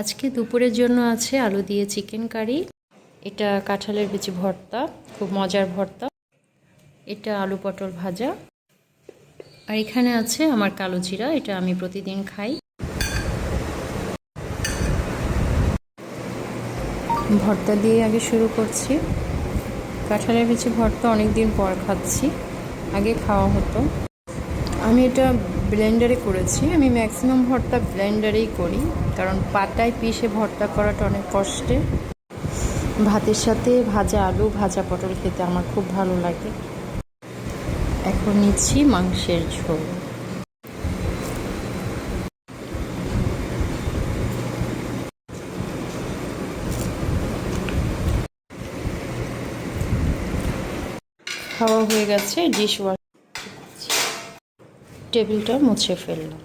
আজকে দুপুরের জন্য আছে আলু দিয়ে চিকেন কারি, এটা কাঁঠালের বিচি ভর্তা, খুব মজার ভর্তা, এটা আলু পটল ভাজা, আর এখানে আছে আমার কালো জিরা, এটা আমি প্রতিদিন খাই। ভর্তা দিয়ে আগে শুরু করছি। কাঁঠালের বিচি ভর্তা অনেক দিন পর খাচ্ছি, আগে খাওয়া হতো। আমি এটা ব্লেন্ডারে করেছি। আমি ম্যাক্সিমাম ভর্তা ব্লেন্ডারেই করি, কারণ পাটায় পিষে ভর্তা করাটা অনেক কষ্টের। ভাতের সাথে ভাজা আলু ভাজা পটল খেতে আমার খুব ভালো লাগে। এখন নিচ্ছি মাংসের ঝোল। খাওয়া হয়ে গেছে, ডিশ ওয়াশ টেবিলটা মুছে ফেললাম।